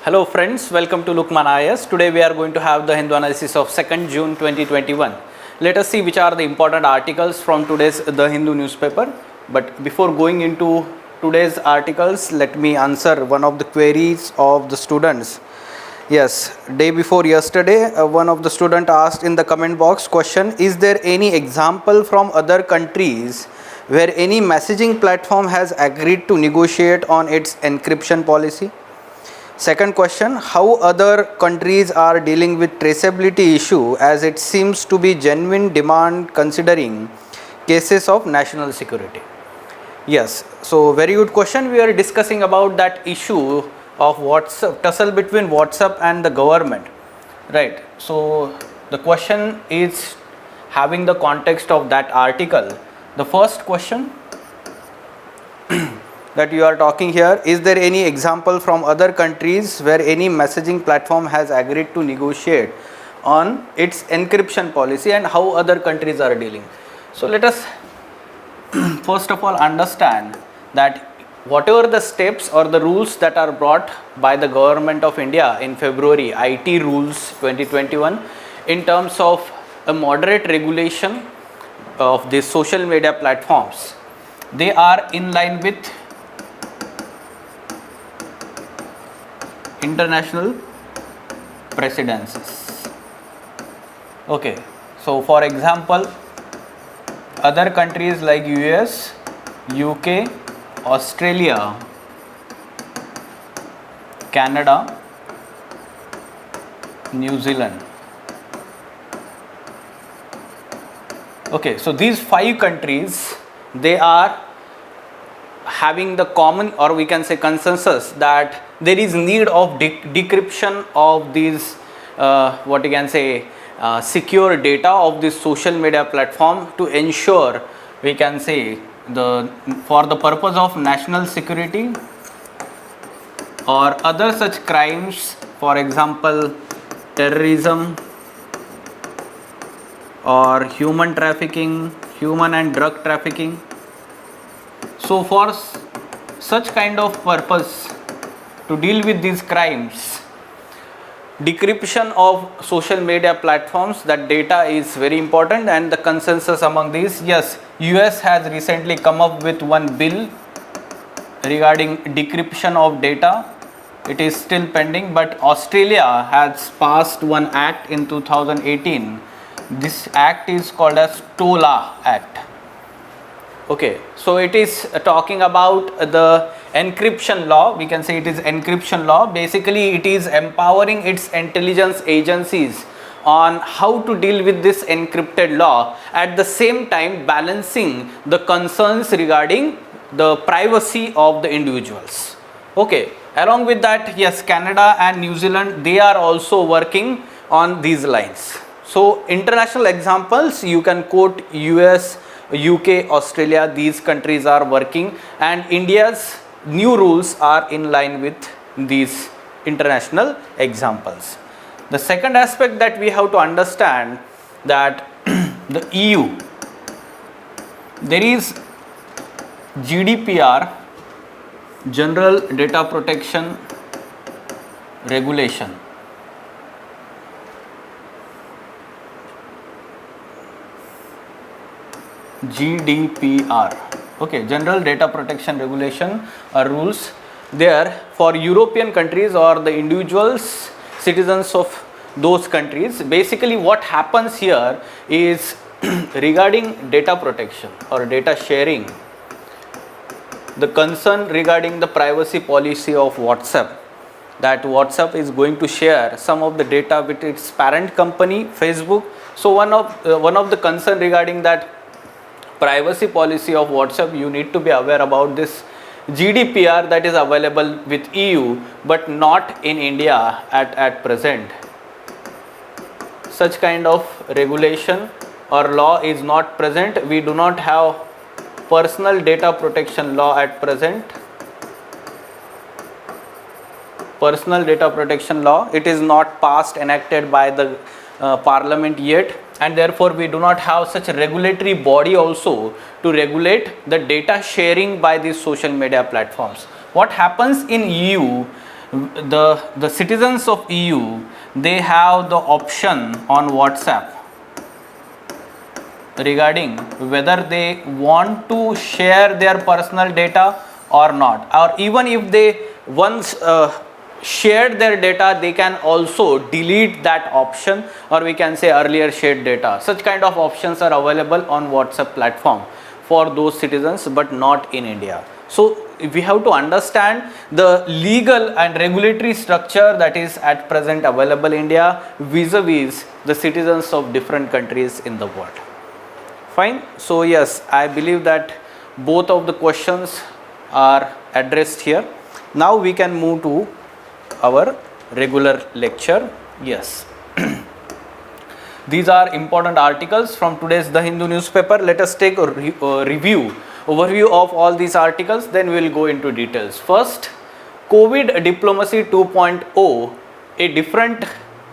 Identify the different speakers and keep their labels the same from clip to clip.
Speaker 1: Hello friends, welcome to Lukman IAS. Today we are going to have the Hindu analysis of 2nd June 2021. Let us see which are the important articles from today's The Hindu newspaper. But before going into today's articles, let me answer one of the queries of the students. Yes, day before yesterday, one of the student asked in the comment box question, is there any example from other countries where any messaging platform has agreed to negotiate on its encryption policy? Second question, how other countries are dealing with traceability issue, as it seems to be genuine demand considering cases of national security. Yes, so very good question. We are discussing about that issue of WhatsApp, tussle between WhatsApp and the government, right? So the question is having the context of that article. The first question that you are talking here, is there any example from other countries where any messaging platform has agreed to negotiate on its encryption policy and how other countries are dealing? So let us first of all understand that whatever the steps or the rules that are brought by the government of India in February, IT rules 2021, in terms of a moderate regulation of these social media platforms, they are in line with international precedences. Okay, so for example, other countries like US, UK, Australia, Canada, New Zealand. Okay, so these 5 countries, they are having the common, or we can say consensus, that there is need of decryption of these what you can say secure data of this social media platform to ensure, we can say, for the purpose of national security or other such crimes, for example terrorism or human trafficking, human and drug trafficking. So for such kind of purpose, to deal with these crimes, decryption of social media platforms, that data is very important, and the consensus among these, yes, US has recently come up with one bill regarding decryption of data. It is still pending, but Australia has passed one act in 2018. This act is called as TOLA Act. Okay, so it is talking about the encryption law. We can say it is encryption law. Basically, it is empowering its intelligence agencies on how to deal with this encrypted law, at the same time balancing the concerns regarding the privacy of the individuals. Okay, along with that, yes, Canada and New Zealand, they are also working on these lines. So international examples, you can quote US, UK, Australia, these countries are working, and India's new rules are in line with these international examples. The second aspect that we have to understand, that the EU, there is GDPR, General Data Protection Regulation. GDPR, okay, General Data Protection Regulation rules there for European countries or the individuals, citizens of those countries. Basically what happens here is regarding data protection or data sharing, the concern regarding the privacy policy of WhatsApp, that WhatsApp is going to share some of the data with its parent company Facebook. So one of the concern regarding that privacy policy of WhatsApp, you need to be aware about this GDPR that is available with EU but not in India at present. Such kind of regulation or law is not present. We do not have personal data protection law at present. Personal data protection law, it is not passed, enacted by the parliament yet, and therefore we do not have such a regulatory body also to regulate the data sharing by these social media platforms. What happens in EU, the citizens of EU, they have the option on WhatsApp regarding whether they want to share their personal data or not, or even if they once shared their data, they can also delete that option, or we can say earlier shared data. Such kind of options are available on WhatsApp platform for those citizens, but not in India. So we have to understand the legal and regulatory structure that is at present available in India vis-a-vis the citizens of different countries in the world. Fine. So yes, I believe that both of the questions are addressed here. Now we can move to our regular lecture. Yes. These are important articles from today's The Hindu newspaper. Let us take a overview of all these articles, then we will go into details. First, COVID Diplomacy 2.0, a different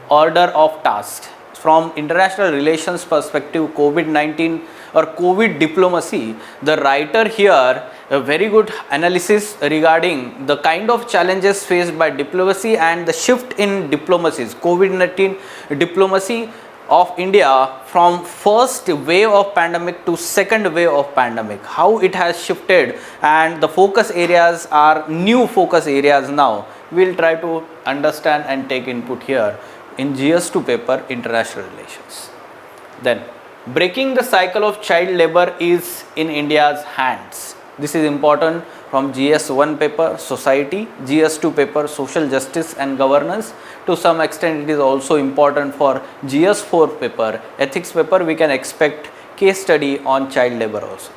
Speaker 1: order of tasks. From international relations perspective, COVID-19 or COVID diplomacy, the writer here a very good analysis regarding the kind of challenges faced by diplomacy and the shift in diplomacies. COVID-19 diplomacy of India from first wave of pandemic to second wave of pandemic, how it has shifted, and the focus areas are new focus areas now. We will try to understand and take input here in GS2 paper, International Relations. Then, breaking the cycle of child labor is in India's hands. This is important from GS1 paper, Society, GS2 paper, Social Justice and Governance. To some extent, it is also important for GS4 paper, Ethics paper. We can expect case study on child labor also.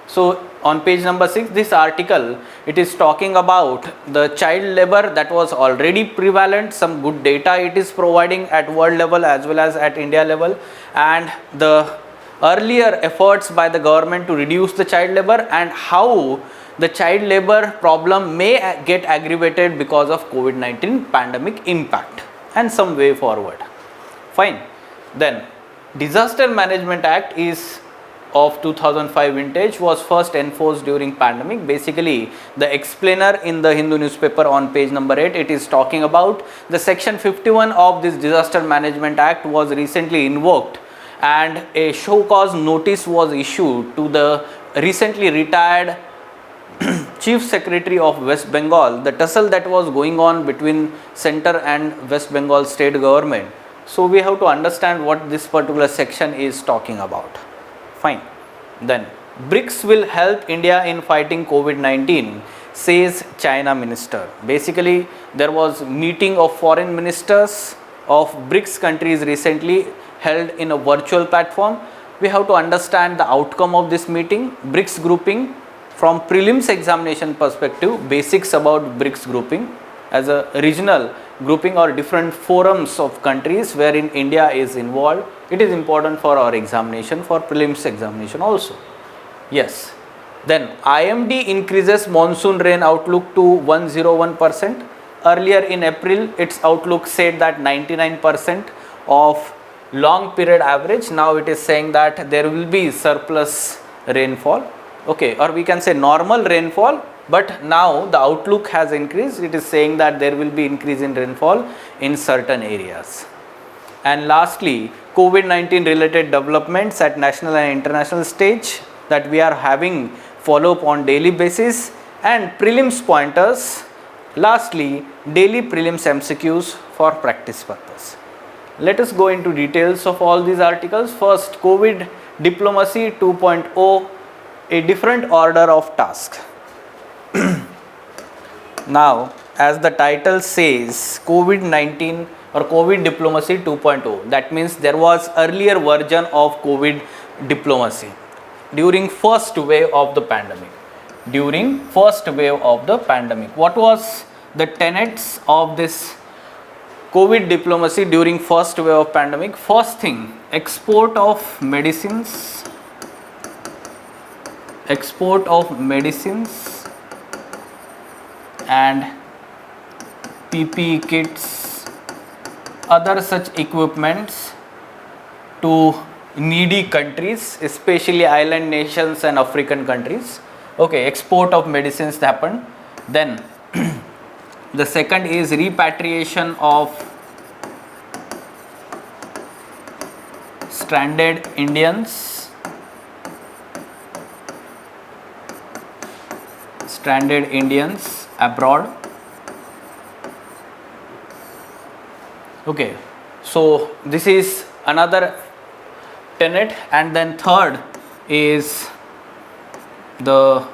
Speaker 1: So, on page number 6, this article, it is talking about the child labor that was already prevalent, some good data it is providing at world level as well as at India level, and the earlier efforts by the government to reduce the child labor, and how the child labor problem may get aggravated because of COVID-19 pandemic impact and some way forward. Fine. Then, Disaster Management Act is of 2005 vintage, was first enforced during pandemic. Basically, the explainer in the Hindu newspaper on page number 8, it is talking about the section 51 of this Disaster Management Act was recently invoked, and a show cause notice was issued to the recently retired Chief Secretary of West Bengal, the tussle that was going on between center and West Bengal state government. So we have to understand what this particular section is talking about. Fine. Then, BRICS will help India in fighting COVID-19, says China minister. Basically, there was meeting of foreign ministers of BRICS countries recently held in a virtual platform. We have to understand the outcome of this meeting. BRICS grouping, from prelims examination perspective, basics about BRICS grouping as a regional grouping or different forums of countries wherein India is involved. It is important for our examination, for prelims examination also. Yes. Then IMD increases monsoon rain outlook to 101%. Earlier in April, its outlook said that 99% of long period average. Now it is saying that there will be surplus rainfall. Okay, or we can say normal rainfall, but now the outlook has increased. It is saying that there will be increase in rainfall in certain areas. And lastly, COVID-19 related developments at national and international stage that we are having follow up on daily basis, and prelims pointers. Lastly, daily prelims MCQs for practice purpose. Let us go into details of all these articles. First, COVID Diplomacy 2.0, a different order of task. Now, as the title says, COVID-19 or COVID Diplomacy 2.0, that means there was earlier version of COVID diplomacy during first wave of the pandemic. During first wave of the pandemic, what was the tenets of this COVID diplomacy during first wave of pandemic? First thing, export of medicines and PPE kits, other such equipments to needy countries, especially island nations and African countries. Okay, export of medicines happened. Then The second is repatriation of stranded Indians. Stranded Indians abroad. Okay, so this is another tenet, and then third is the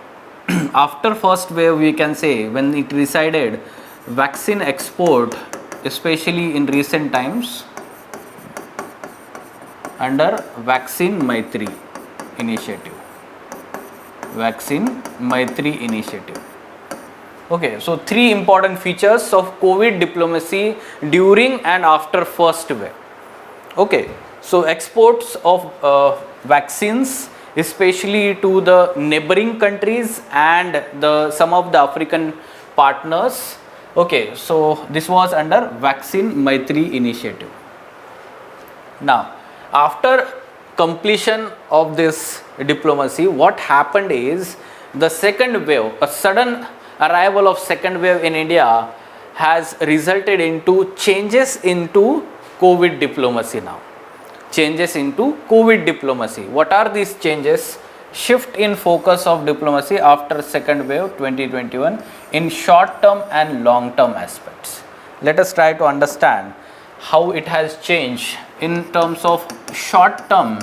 Speaker 1: after first wave, we can say, when it decided vaccine export, especially in recent times, under Vaccine Maitri initiative. Vaccine Maitri initiative. Okay, so three important features of COVID diplomacy during and after first wave. Okay, so exports of vaccines, especially to the neighboring countries and some of the African partners. Okay, so this was under Vaccine Maitri initiative. Now, after completion of this diplomacy, what happened is the second wave, a sudden arrival of second wave in India has resulted into changes into COVID diplomacy now. Changes into COVID diplomacy. What are these changes? Shift in focus of diplomacy after second wave 2021 in short term and long term aspects. Let us try to understand how it has changed in terms of short term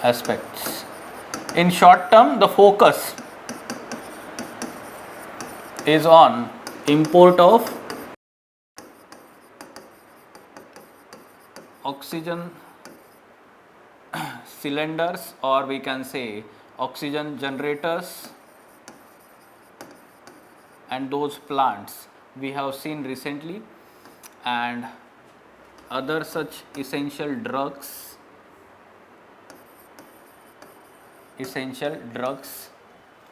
Speaker 1: aspects. In short term, the focus is on import of oxygen cylinders, or we can say oxygen generators, and those plants we have seen recently, and other such essential drugs,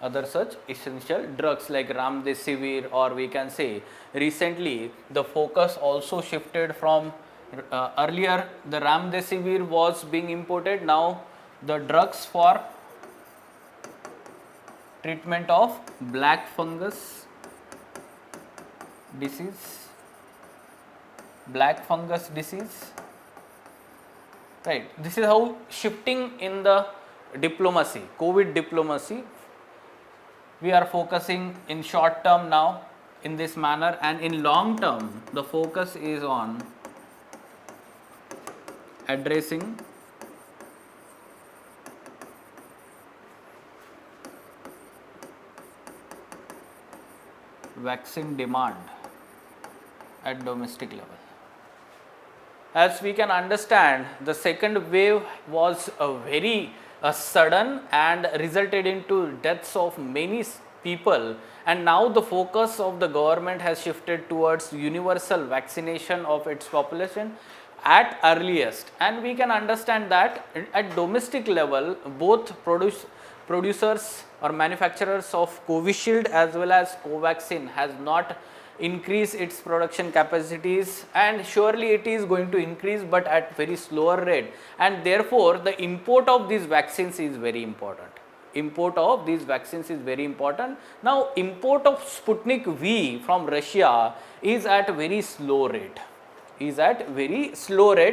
Speaker 1: other such essential drugs like Remdesivir, or we can say recently the focus also shifted from earlier the Remdesivir was being imported, now the drugs for treatment of black fungus disease, right. This is how shifting in the diplomacy, COVID diplomacy, we are focusing in short term now in this manner, and in long term the focus is on addressing vaccine demand at domestic level. As we can understand, the second wave was very sudden and resulted into deaths of many people, and now the focus of the government has shifted towards universal vaccination of its population at earliest. And we can understand that at domestic level, both producers or manufacturers of Covishield as well as Covaxin has not increase its production capacities, and surely it is going to increase, but at very slower rate, and therefore the import of these vaccines is very important. Now import of Sputnik V from Russia is at very slow rate,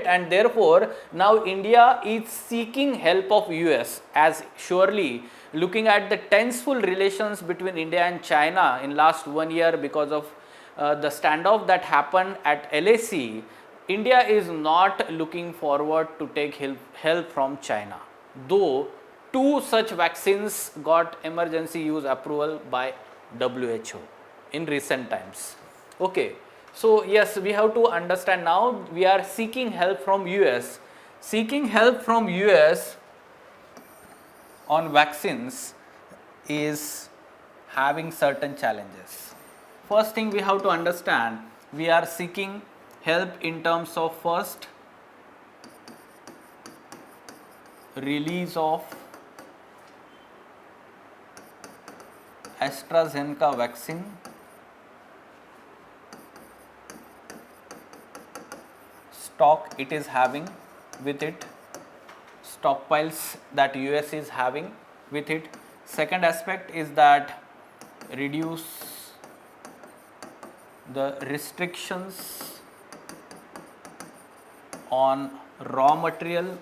Speaker 1: and therefore now India is seeking help of US, as surely looking at the tenseful relations between India and China in last 1 year because of the standoff that happened at LAC, India is not looking forward to take help from China, though 2 such vaccines got emergency use approval by WHO in recent times. Okay, so yes, we have to understand now we are seeking help from US. Seeking help from US on vaccines is having certain challenges. First thing we have to understand, we are seeking help in terms of first release of AstraZeneca vaccine, stock it is having with it, stockpiles that US is having with it. Second aspect is that reduce the restrictions on raw material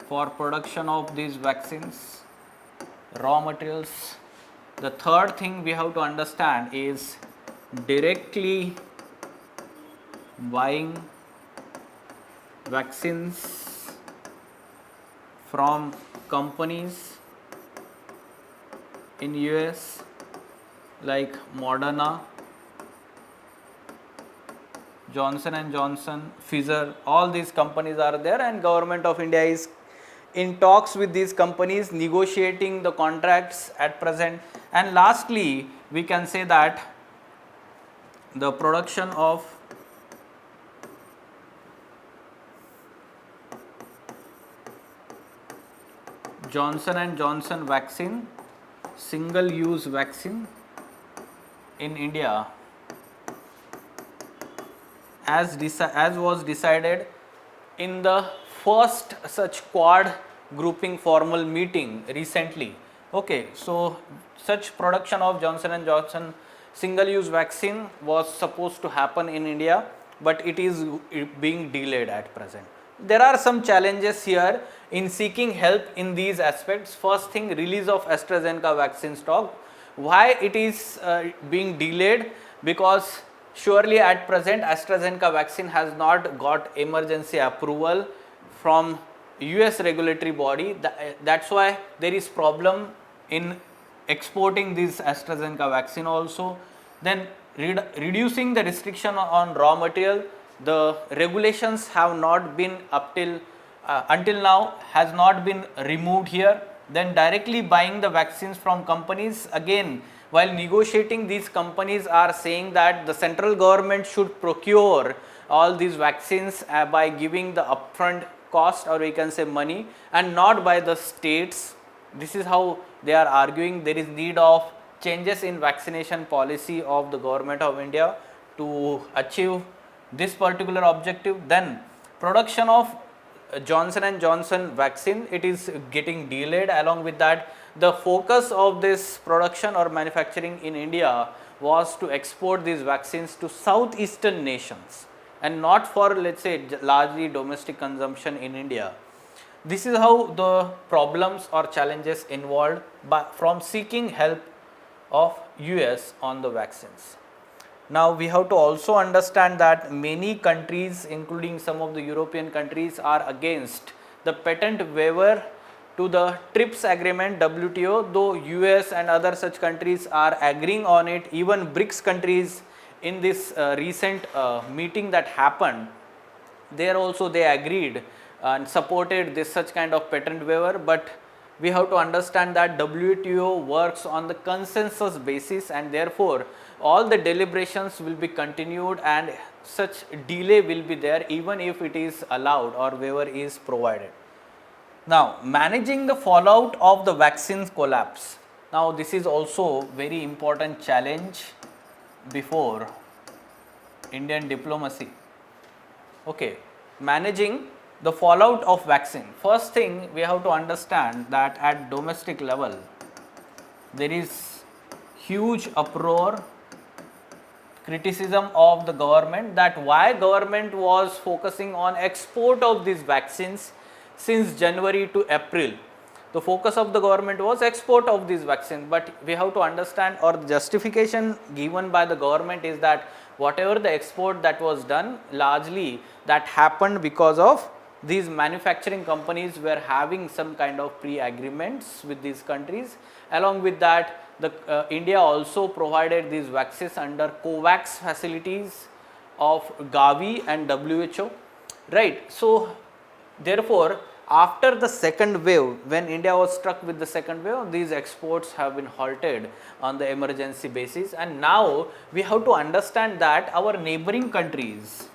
Speaker 1: for production of these vaccines, raw materials. The third thing we have to understand is directly buying vaccines from companies in US like Moderna, Johnson and Johnson, Pfizer. All these companies are there, and government of India is in talks with these companies, negotiating the contracts at present. And lastly, we can say that the production of Johnson and Johnson vaccine, single use vaccine in India, as was decided in the first such quad grouping formal meeting recently. Okay, so such production of Johnson and Johnson single use vaccine was supposed to happen in India, but it is being delayed at present. There are some challenges here in seeking help in these aspects. First thing, release of AstraZeneca vaccine stock. Why it is being delayed? Because surely at present AstraZeneca vaccine has not got emergency approval from US regulatory body. That's why there is problem in exporting this AstraZeneca vaccine also. Then reducing the restriction on raw material. The regulations have not been until now has not been removed here. Then directly buying the vaccines from companies. Again, while negotiating, these companies are saying that the central government should procure all these vaccines by giving the upfront cost, or we can say money, and not by the states. This is how they are arguing. There is need of changes in vaccination policy of the government of India to achieve this particular objective. Then production of Johnson and Johnson vaccine, it is getting delayed. Along with that, the focus of this production or manufacturing in India was to export these vaccines to southeastern nations and not for, let's say, largely domestic consumption in India. This is how the problems or challenges involved from seeking help of US on the vaccines. Now we have to also understand that many countries, including some of the European countries, are against the patent waiver to the TRIPS agreement, WTO, though US and other such countries are agreeing on it. Even BRICS countries, in this recent meeting that happened, there also they agreed and supported this such kind of patent waiver. But we have to understand that WTO works on the consensus basis, and therefore all the deliberations will be continued and such delay will be there even if it is allowed or waiver is provided. Now, managing the fallout of the vaccines collapse. Now, this is also very important challenge before Indian diplomacy. Okay, managing the fallout of vaccine. First thing, we have to understand that at domestic level there is huge uproar, criticism of the government, that why government was focusing on export of these vaccines since January to April. The focus of the government was export of these vaccines, but we have to understand, or the justification given by the government is that whatever the export that was done, largely that happened because of these manufacturing companies were having some kind of pre-agreements with these countries. Along with that, the India also provided these vaccines under COVAX facilities of Gavi and WHO, right. So therefore, after the second wave, when India was struck with the second wave, these exports have been halted on the emergency basis, and now we have to understand that our neighboring countries,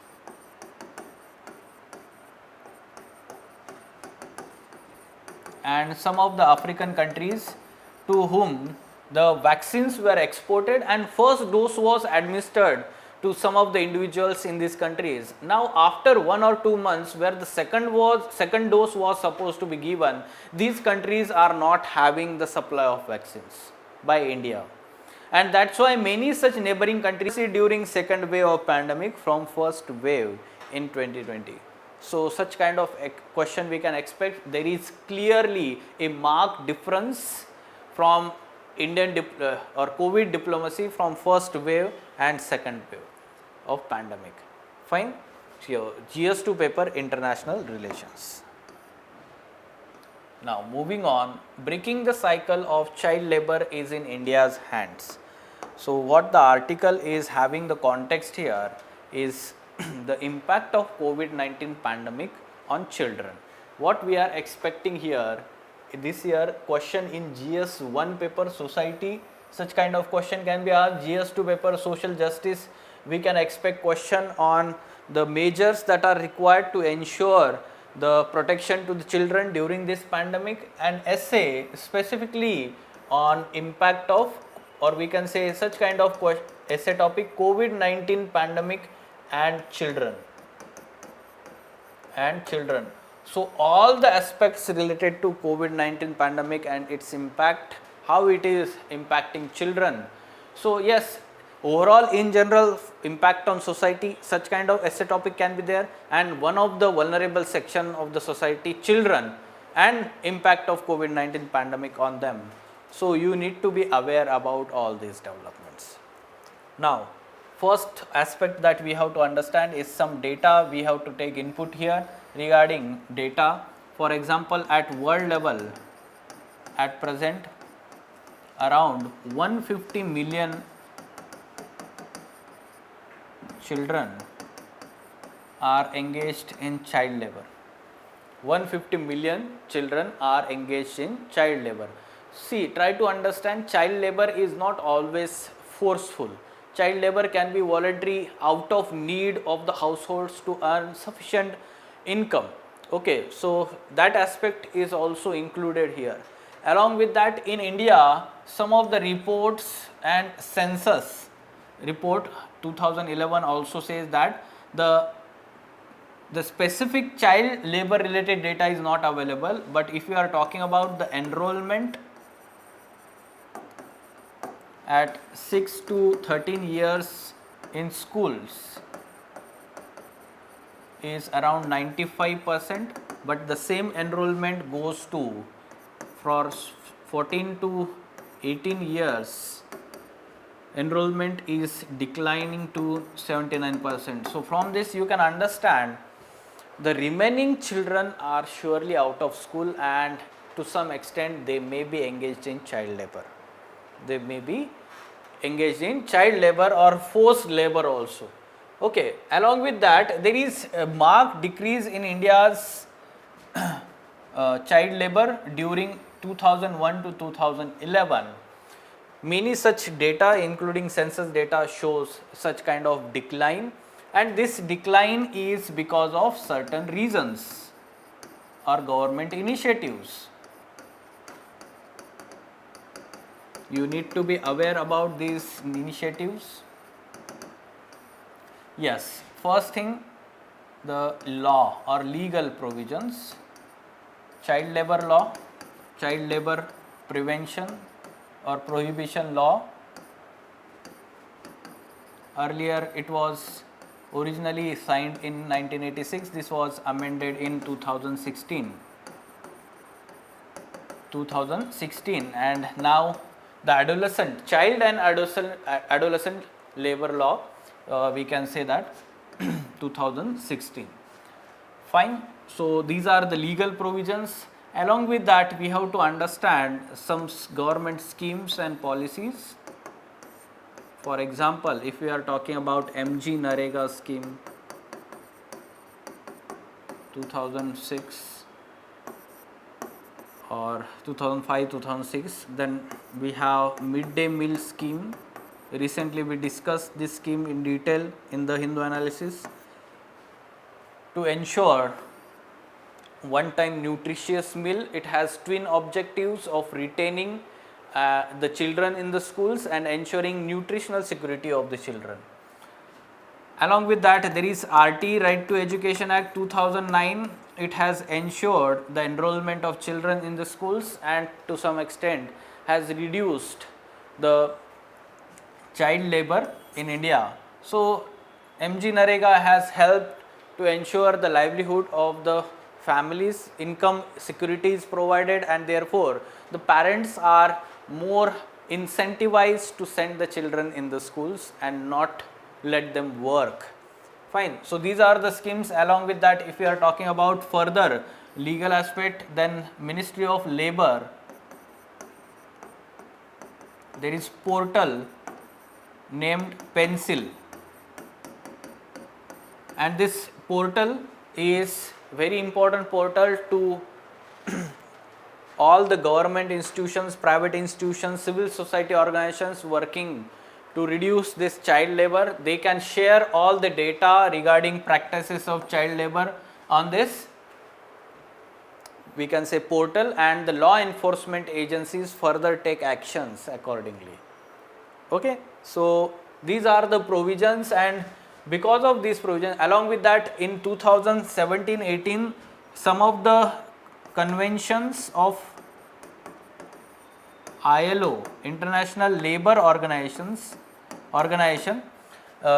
Speaker 1: and some of the African countries to whom the vaccines were exported and first dose was administered to some of the individuals in these countries. Now after 1 or 2 months where the second dose was supposed to be given, these countries are not having the supply of vaccines by India. And that's why many such neighboring countries during second wave of pandemic from first wave in 2020. So such kind of question we can expect. There is clearly a marked difference from Indian or COVID diplomacy from first wave and second wave of pandemic. Fine. So GS2 paper, international relations. Now moving on, breaking the cycle of child labor is in India's hands. So what the article is having the context here is the impact of COVID-19 pandemic on children. What we are expecting here this year, question in GS1 paper society, such kind of question can be asked. GS2 paper social justice, we can expect question on the measures that are required to ensure the protection to the children during this pandemic, and essay specifically on impact of, or we can say such kind of essay topic, COVID-19 pandemic and children. So all the aspects related to COVID-19 pandemic and its impact, how it is impacting children. So yes, overall in general impact on society, such kind of essay topic can be there, and one of the vulnerable section of the society, children, and impact of COVID-19 pandemic on them. So you need to be aware about all these developments. Now first aspect that we have to understand is some data we have to take input here regarding data. For example, at world level at present around 150 million children are engaged in child labor. 150 million children are engaged in child labor. See, try to understand, child labor is not always forceful. Child labor can be voluntary, out of need of the households to earn sufficient income. Okay, so that aspect is also included here. Along with that, in India, some of the reports and census report 2011 also says that the specific child labor related data is not available, but if you are talking about the enrollment at 6 to 13 years in schools is around 95%, but the same enrollment goes to for 14 to 18 years, enrollment is declining to 79%. So from this you can understand the remaining children are surely out of school, and to some extent they may be engaged in child labor. They may be engaged in child labor or forced labor also. Okay, along with that, there is a marked decrease in India's child labor during 2001 to 2011. Many such data, including census data, shows such kind of decline, and this decline is because of certain reasons or government initiatives. You need to be aware about these initiatives. Yes, first thing, the law or legal provisions, child labor law, child labor prevention or prohibition law. Earlier it was originally signed in 1986, this was amended in 2016, and now the child and adolescent labor law, we can say that 2016. Fine. So these are the legal provisions. Along with that, we have to understand some government schemes and policies. For example, if we are talking about MG Narega scheme 2006 or 2005-2006, then we have midday meal scheme. Recently we discussed this scheme in detail in the Hindu analysis. To ensure one-time nutritious meal, it has twin objectives of retaining the children in the schools and ensuring nutritional security of the children. Along with that, there is RT, Right to Education Act 2009. It has ensured the enrollment of children in the schools and to some extent has reduced the child labor in India. So MG Narega has helped to ensure the livelihood of the families, income security is provided, and therefore the parents are more incentivized to send the children in the schools and not let them work. Fine. So these are the schemes. Along with that, if we are talking about further legal aspect, then Ministry of Labor, there is portal named Pencil, and this portal is very important portal to all the government institutions, private institutions, civil society organizations working to reduce this child labor. They can share all the data regarding practices of child labor on this, we can say, portal, and the law enforcement agencies further take actions accordingly. Okay, so these are the provisions, and because of these provisions, along with that, in 2017-18, some of the conventions of ILO, International Labour Organization,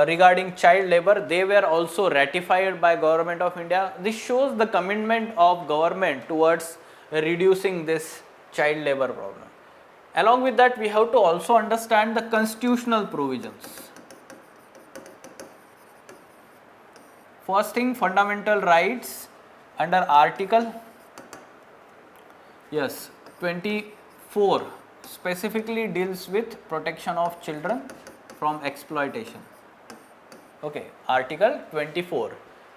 Speaker 1: regarding child labor, they were also ratified by Government of India. This shows the commitment of government towards reducing this child labor problem. Along with that, we have to also understand the constitutional provisions. First thing, fundamental rights under Article 24 specifically deals with protection of children from exploitation. Okay, Article 24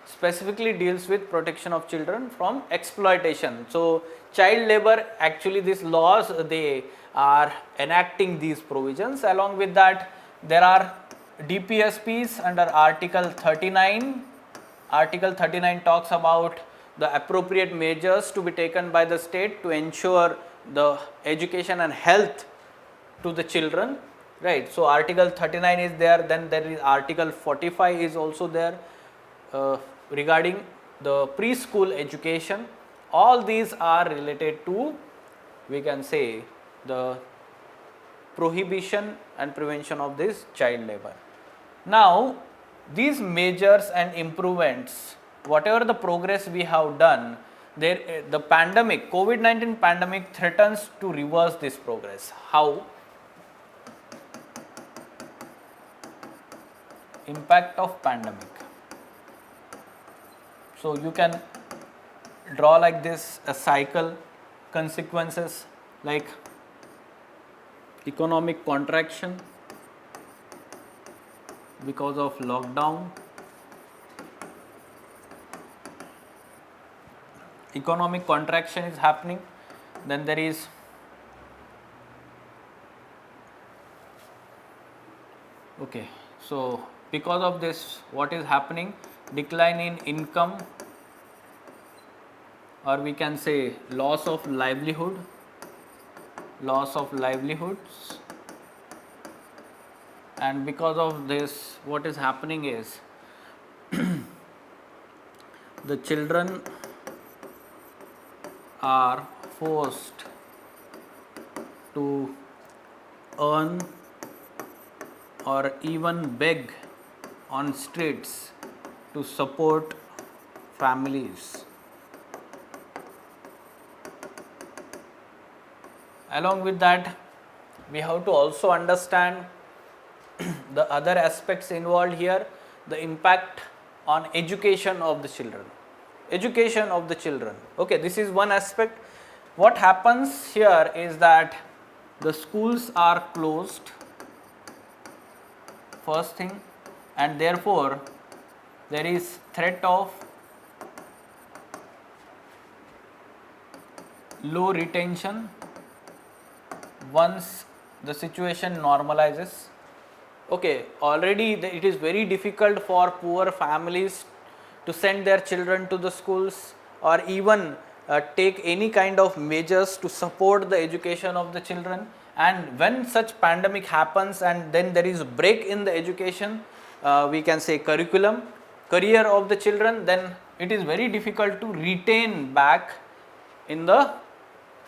Speaker 1: specifically deals with protection of children from exploitation. So child labor, actually these laws, they are enacting these provisions. Along with that, there are DPSPs under Article 39. Article 39 talks about the appropriate measures to be taken by the state to ensure the education and health to the children, right. So Article 39 is there, then there is Article 45 is also there regarding the preschool education. All these are related to, we can say, the prohibition and prevention of this child labor. Now these measures and improvements, whatever the progress we have done, there the pandemic, COVID-19 pandemic threatens to reverse this progress. How? Impact of pandemic. So you can draw like this a cycle, consequences like economic contraction because of lockdown, economic contraction is happening, then there is okay, so because of this, what is happening? Decline in income, or we can say loss of livelihood, loss of livelihoods. And because of this, what is happening is the children are forced to earn or even beg on streets to support families. Along with that, we have to also understand the other aspects involved here, the impact on education of the children. Education of the children. Okay, this is one aspect. What happens here is that the schools are closed, first thing, and therefore there is threat of low retention once the situation normalizes. Okay, already it is very difficult for poor families to send their children to the schools or even take any kind of measures to support the education of the children. And when such pandemic happens and then there is a break in the education, we can say curriculum, career of the children, then it is very difficult to retain back in the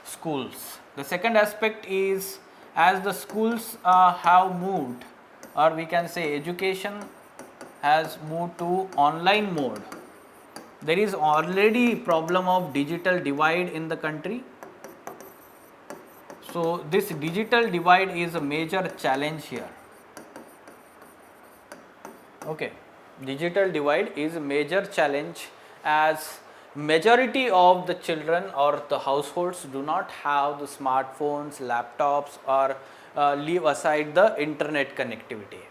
Speaker 1: schools. The second aspect is, as the schools have moved or we can say education has moved to online mode. There is already problem of digital divide in the country. So this digital divide is a major challenge here. Okay, digital divide is a major challenge, as majority of the children or the households do not have the smartphones, laptops, or leave aside the internet connectivity.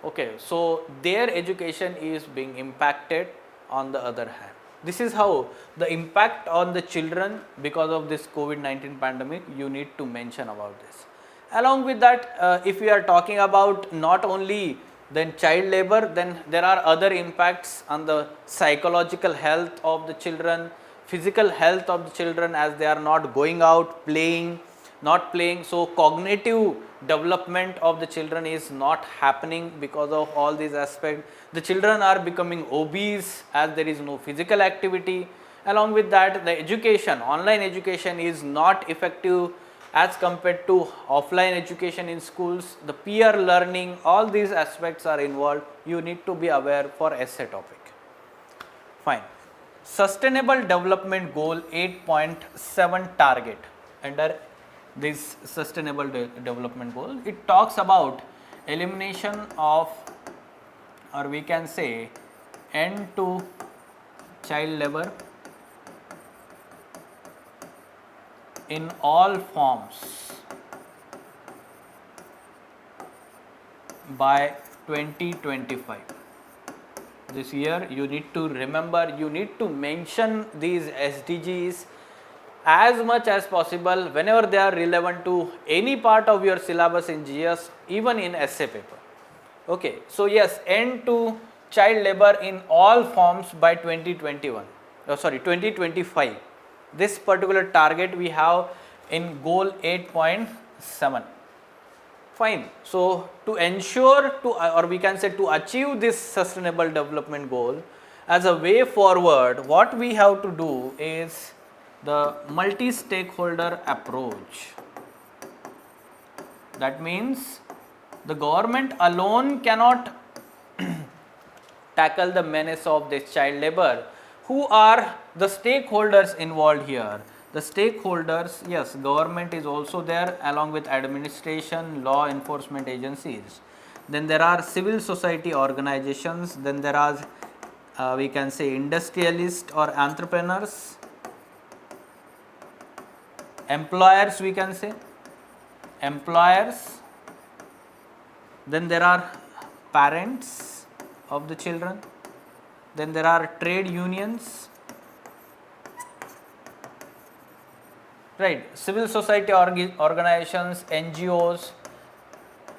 Speaker 1: Okay, so their education is being impacted on the other hand. This is how the impact on the children because of this COVID-19 pandemic, you need to mention about this. Along with that, if we are talking about not only then child labor, then there are other impacts on the psychological health of the children, physical health of the children, as they are not going out not playing. So cognitive development of the children is not happening because of all these aspects. The children are becoming obese as there is no physical activity. Along with that, the education, online education is not effective as compared to offline education in schools. The peer learning, all these aspects are involved. You need to be aware for essay topic. Fine. Sustainable Development Goal 8.7 target. Under this Sustainable Development Goal, it talks about elimination of, or we can say, end to child labor in all forms by 2025. This year you need to remember, you need to mention these SDGs as much as possible whenever they are relevant to any part of your syllabus in GS, even in essay paper. Okay, so yes, end to child labor in all forms by 2025. This particular target we have in goal 8.7. Fine. So to ensure or we can say to achieve this sustainable development goal, as a way forward, what we have to do is the multi-stakeholder approach. That means the government alone cannot tackle the menace of this child labor. Who are the stakeholders involved here? The stakeholders, yes, government is also there along with administration, law enforcement agencies. Then there are civil society organizations. Then there are we can say industrialists or entrepreneurs, employers, we can say employers. Then there are parents of the children. Then there are trade unions, right, civil society organizations, NGOs.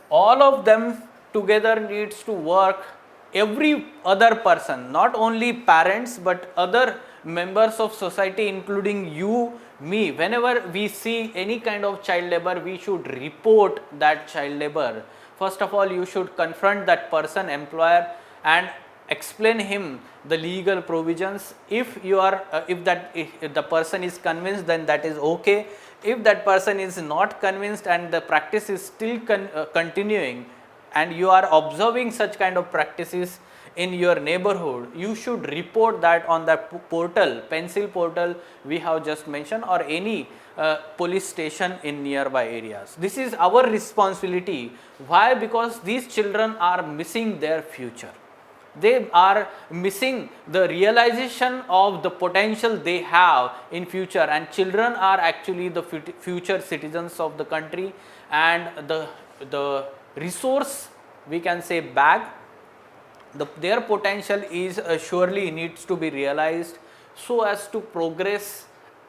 Speaker 1: All of them together needs to work. Every other person, not only parents but other members of society including you, me, whenever we see any kind of child labor, we should report that child labor. First of all, you should confront that person, employer, and explain him the legal provisions. If you are if the person is convinced, then that is okay. If that person is not convinced and the practice is still continuing, and you are observing such kind of practices in your neighborhood, you should report that on the portal, pencil portal we have just mentioned, or any police station in nearby areas. This is our responsibility. Why? Because these children are missing their future. They are missing the realization of the potential they have in future, and children are actually the future citizens of the country, and the resource, we can say, bag, their potential is surely needs to be realized so as to progress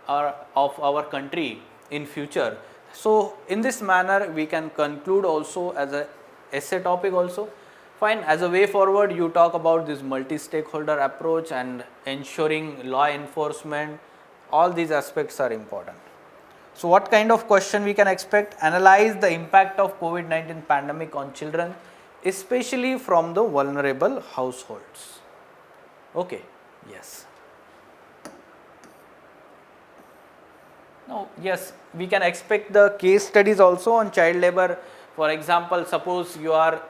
Speaker 1: of our country in future. So in this manner we can conclude also as a essay topic also. Fine. As a way forward, you talk about this multi-stakeholder approach and ensuring law enforcement. All these aspects are important. So what kind of question we can expect? Analyze the impact of COVID-19 pandemic on children, especially from the vulnerable households. Okay. Yes. Now, yes, we can expect the case studies also on child labor. For example, suppose you are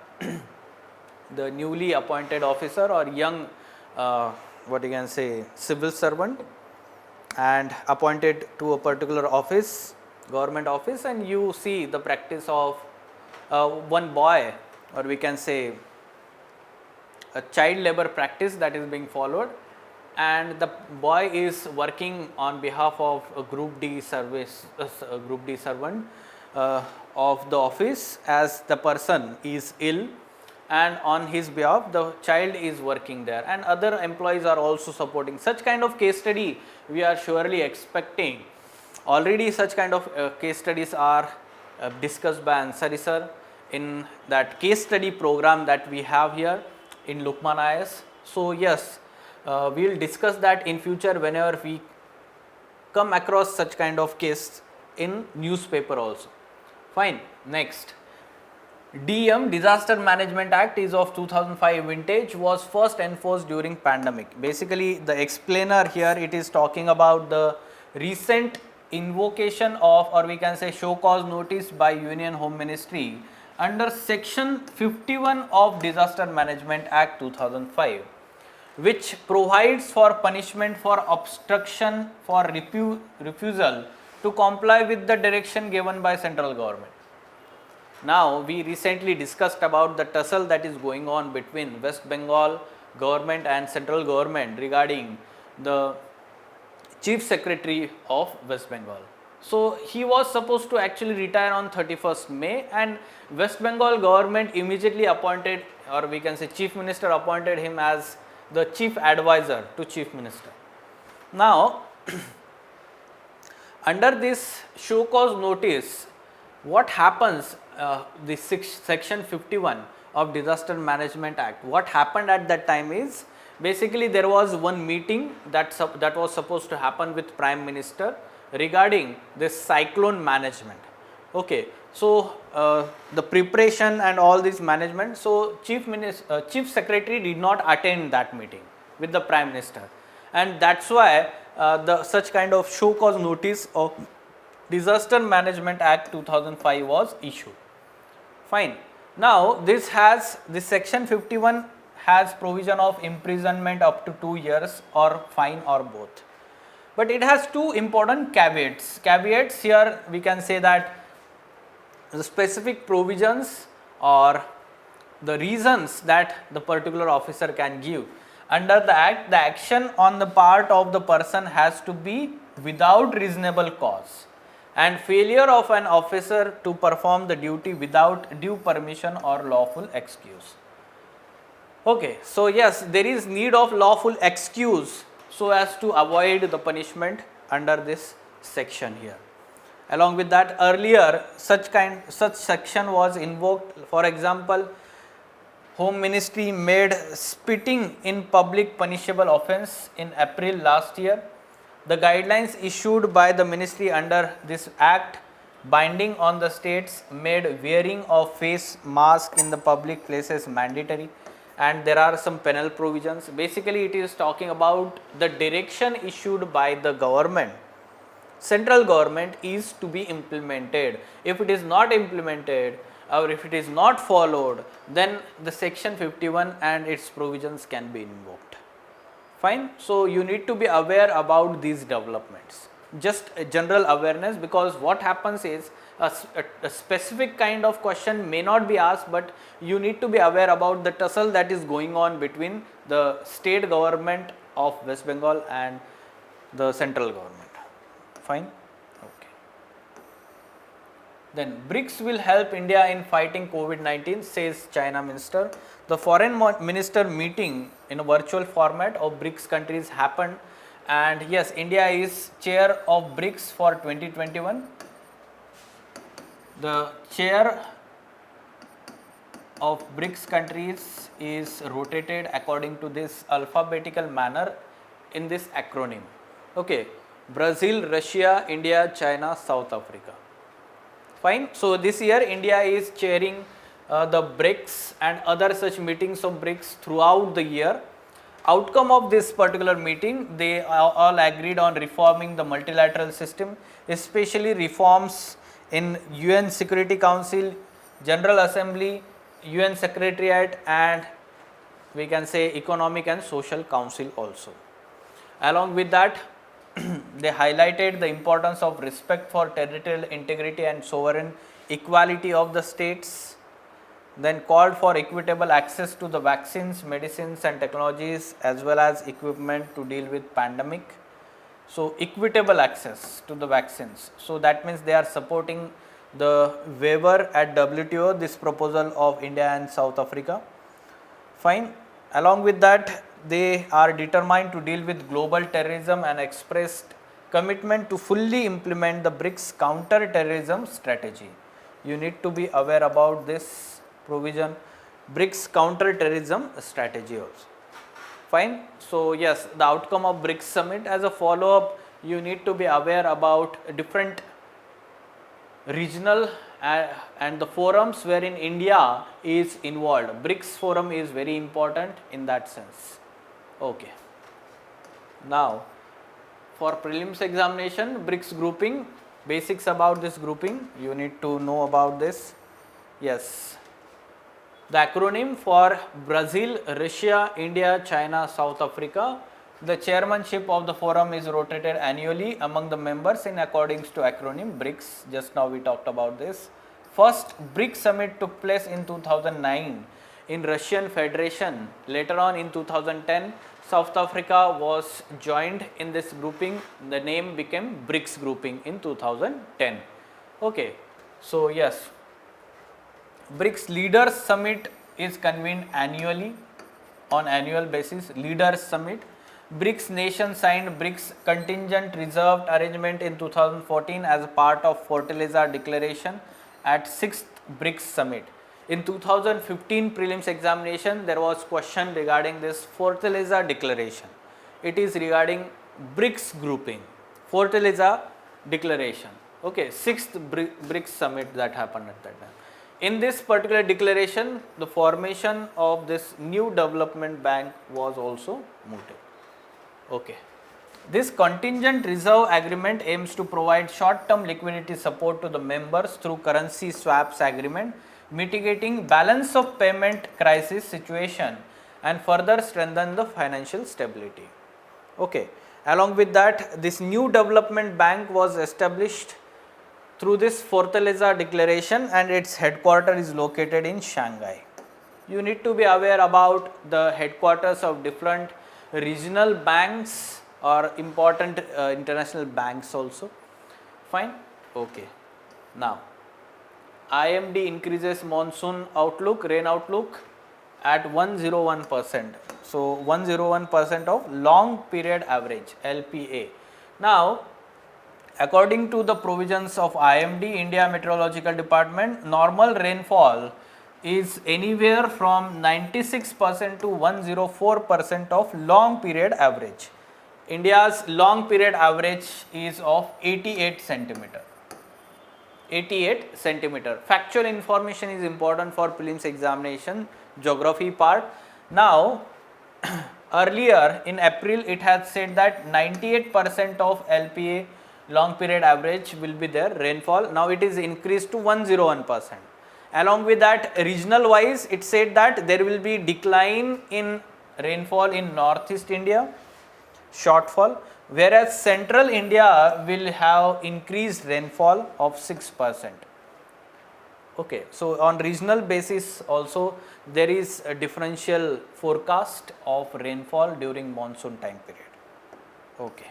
Speaker 1: the newly appointed officer or young what you can say civil servant, and appointed to a particular office, government office, and you see the practice of one boy, or we can say a child labor practice that is being followed, and the boy is working on behalf of a group D service, a group D servant of the office, as the person is ill, and on his behalf the child is working there, and other employees are also supporting. Such kind of case study we are surely expecting. Already such kind of case studies are discussed by Ansari sir in that case study program that we have here in Lukman IS. So yes, we will discuss that in future whenever we come across such kind of case in newspaper also. Fine. Next, DM, Disaster Management Act, is of 2005 vintage, was first enforced during pandemic. Basically the explainer here, it is talking about the recent invocation of, or we can say show cause notice by Union Home Ministry under section 51 of Disaster Management Act 2005, which provides for punishment for obstruction for refusal to comply with the direction given by central government. Now, we recently discussed about the tussle that is going on between West Bengal government and central government regarding the Chief Secretary of West Bengal. So, he was supposed to actually retire on 31st May, and West Bengal government immediately appointed, or we can say Chief Minister appointed him as the Chief Advisor to Chief Minister. Now, under this show cause notice, what happens, the section 51 of Disaster Management Act, what happened at that time is, basically there was one meeting that was supposed to happen with Prime Minister regarding this cyclone management. Okay, so the preparation and all this management, so Chief Secretary did not attend that meeting with the Prime Minister, and that's why the such kind of show cause notice of Disaster Management Act 2005 was issued. Fine. Now, this section 51 has provision of imprisonment up to 2 years or fine or both. But it has two important caveats. Caveats here, we can say that the specific provisions or the reasons that the particular officer can give. Under the act, the action on the part of the person has to be without reasonable cause, and failure of an officer to perform the duty without due permission or lawful excuse. Okay, so yes, there is need of lawful excuse so as to avoid the punishment under this section here. Along with that, earlier such section was invoked. For example, Home Ministry made spitting in public punishable offence in April last year. The guidelines issued by the ministry under this act binding on the states made wearing of face mask in the public places mandatory, and there are some penal provisions. Basically, it is talking about the direction issued by the government, central government, is to be implemented. If it is not implemented or if it is not followed, then the section 51 and its provisions can be invoked. Fine. So, you need to be aware about these developments, just a general awareness, because what happens is a specific kind of question may not be asked, but you need to be aware about the tussle that is going on between the state government of West Bengal and the central government. Fine. Okay. Then BRICS will help India in fighting COVID-19, says China minister. The foreign minister meeting in a virtual format of BRICS countries happened, and yes, India is chair of BRICS for 2021. The chair of BRICS countries is rotated according to this alphabetical manner in this acronym. Okay, Brazil, Russia, India, China, South Africa. Fine. So, this year India is chairing the BRICS and other such meetings of BRICS throughout the year. Outcome of this particular meeting, they all agreed on reforming the multilateral system, especially reforms in UN Security Council, General Assembly, UN Secretariat, and we can say Economic and Social Council also. Along with that, they highlighted the importance of respect for territorial integrity and sovereign equality of the states, then called for equitable access to the vaccines, medicines and technologies as well as equipment to deal with pandemic. So, equitable access to the vaccines. So, that means they are supporting the waiver at WTO, this proposal of India and South Africa. Fine. Along with that, they are determined to deal with global terrorism and expressed commitment to fully implement the BRICS counter-terrorism strategy. You need to be aware about this provision, BRICS counter-terrorism strategy also. Fine. So, yes, the outcome of BRICS summit, as a follow-up, you need to be aware about different regional and the forums wherein India is involved. BRICS forum is very important in that sense. Okay. Now, for prelims examination, BRICS grouping, basics about this grouping, you need to know about this. Yes. The acronym for Brazil, Russia, India, China, South Africa. The chairmanship of the forum is rotated annually among the members in accordance to acronym BRICS. Just now we talked about this. First BRICS summit took place in 2009 in Russian Federation. Later on in 2010, South Africa was joined in this grouping. The name became BRICS grouping in 2010. Okay. So, yes, BRICS Leaders Summit is convened annually on annual basis. Leaders Summit. BRICS nation signed BRICS Contingent Reserved Arrangement in 2014 as part of Fortaleza Declaration at 6th BRICS Summit. In 2015 prelims examination, there was question regarding this Fortaleza Declaration. It is regarding BRICS grouping, Fortaleza Declaration. Okay, 6th BRICS Summit that happened at that time. In this particular declaration, the formation of this new development bank was also mooted. Okay. This contingent reserve agreement aims to provide short-term liquidity support to the members through currency swaps agreement, mitigating balance of payment crisis situation and further strengthen the financial stability. Okay. Along with that, this new development bank was established through this Fortaleza Declaration and its headquarters is located in Shanghai. You need to be aware about the headquarters of different regional banks or important international banks also. Fine. Okay. Now, IMD increases monsoon outlook, rain outlook at 101%. So, 101% of long period average LPA. Now, according to the provisions of IMD, India Meteorological Department, normal rainfall is anywhere from 96% to 104% of long period average. India's long period average is of 88 centimeter. 88 centimeter. Factual information is important for prelims examination, geography part. Now, earlier in April, it has said that 98% of LPA long period average will be there rainfall. Now, it is increased to 101%. Along with that, regional wise, it said that there will be decline in rainfall in Northeast India, shortfall, whereas Central India will have increased rainfall of 6%. Okay, so on regional basis also there is a differential forecast of rainfall during monsoon time period. Okay.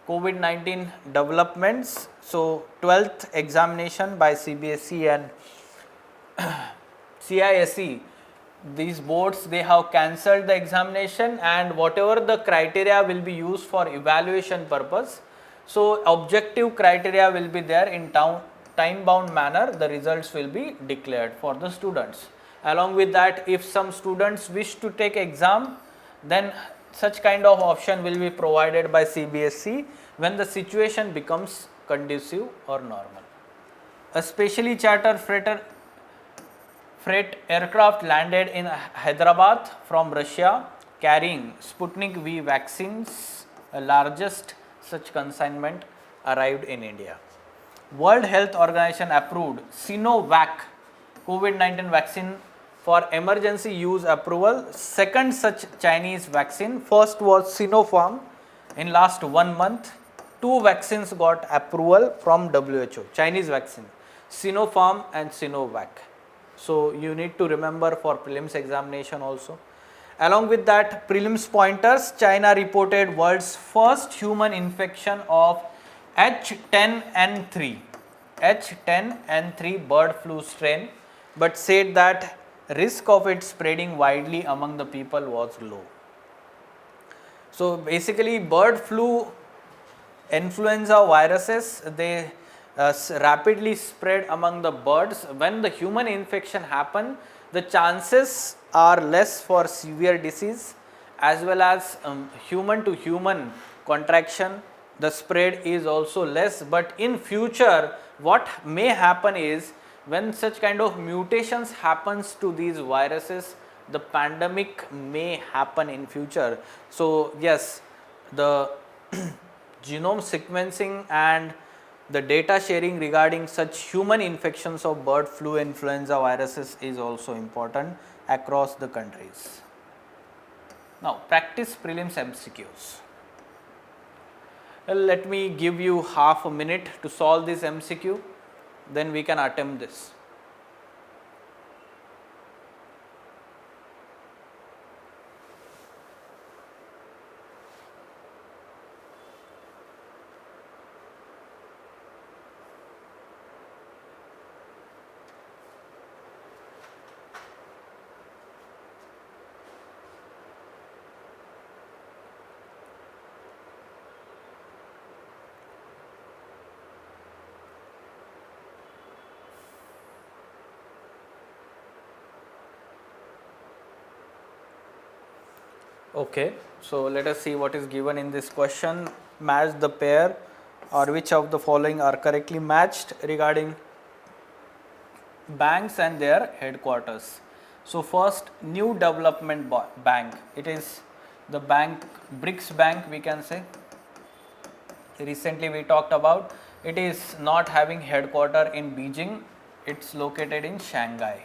Speaker 1: COVID-19 developments. So, 12th examination by CBSE and CISE, these boards, they have cancelled the examination and whatever the criteria will be used for evaluation purpose. So, objective criteria will be there in time bound manner, the results will be declared for the students. Along with that, if some students wish to take exam, then such kind of option will be provided by CBSE when the situation becomes conducive or normal. A specially chartered freight aircraft landed in Hyderabad from Russia carrying Sputnik V vaccines. The largest such consignment arrived in India. World Health Organization approved Sinovac COVID-19 vaccine for emergency use approval. Second such Chinese vaccine. First was Sinopharm. In last 1 month, 2 vaccines got approval from WHO. Chinese vaccine, Sinopharm and Sinovac. So you need to remember for prelims examination also. Along with that, prelims pointers, China reported world's first human infection of H10N3, H10N3 bird flu strain, but said that risk of it spreading widely among the people was low. So basically, bird flu, influenza viruses, they rapidly spread among the birds. When the human infection happen, the chances are less for severe disease, as well as human to human contraction. The spread is also less, but in future what may happen is, when such kind of mutations happens to these viruses, the pandemic may happen in future. So yes, the genome sequencing and the data sharing regarding such human infections of bird flu, influenza viruses is also important across the countries. Now practice prelims MCQs. Well, let me give you half a minute to solve this MCQ, then we can attempt this. Okay, so let us see what is given in this question. Match the pair, or which of the following are correctly matched regarding banks and their headquarters. So first, New Development Bank, it is the bank, BRICS Bank we can say. Recently we talked about, it is not having headquarter in Beijing, it's located in Shanghai,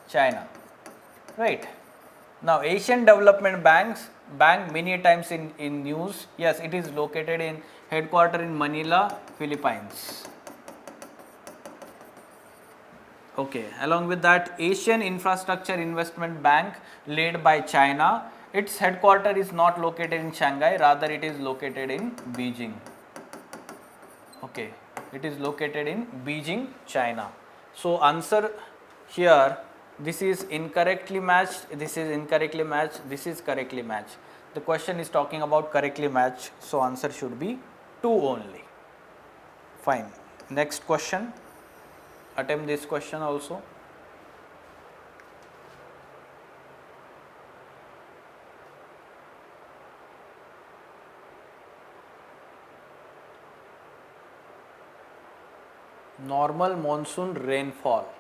Speaker 1: China, right? Now Asian Development Bank many times in news, yes, it is located in headquarter in Manila, Philippines. Okay, along with that, Asian Infrastructure Investment Bank led by China, its headquarter is not located in Shanghai, rather it is located in Beijing. Okay, it is located in Beijing, China. So answer here, this is incorrectly matched, this is incorrectly matched, this is correctly matched. The question is talking about correctly matched, so answer should be 2 only. Fine. Next question. Attempt this question also. Normal monsoon rainfall.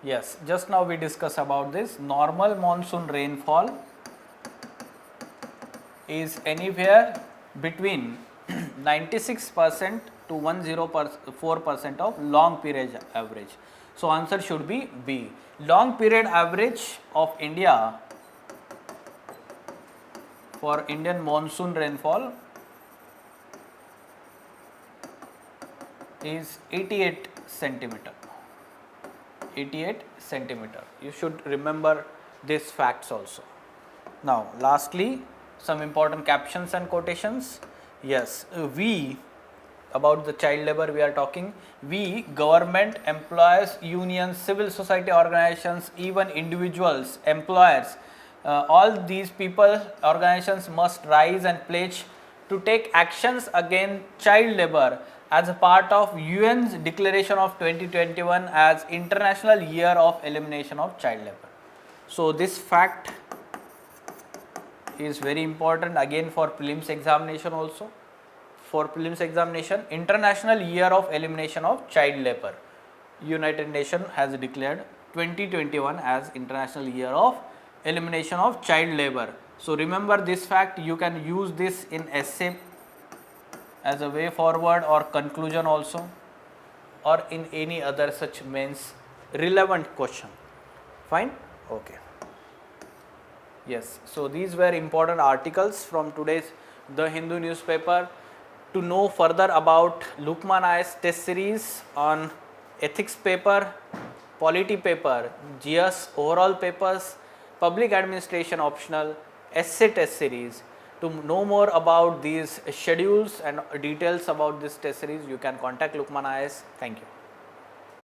Speaker 1: Yes, just now we discussed about this. Normal monsoon rainfall is anywhere between 96% to 104% of long period average. So answer should be B. Long period average of India for Indian monsoon rainfall is 88 centimeter. 88 centimeter. You should remember these facts also. Now lastly, some important captions and quotations. Yes, we, about the child labor we are talking, we, government, employers, unions, civil society organizations, even individuals, employers, all these people, organizations must rise and pledge to take actions against child labor as a part of UN's declaration of 2021 as International Year of Elimination of Child Labor. So this fact is very important again for prelims examination also. For prelims examination, International Year of Elimination of Child Labor, United Nations has declared 2021 as International Year of elimination of child labor. So remember this fact, you can use this in essay as a way forward or conclusion also, or in any other such mains relevant question. Fine? Okay. Yes, so these were important articles from today's The Hindu newspaper. To know further about Lukman IS test series on ethics paper, polity paper, GS overall papers, public administration optional, essay test series, to know more about these schedules and details about this test series, you can contact Lukman IS. Thank you.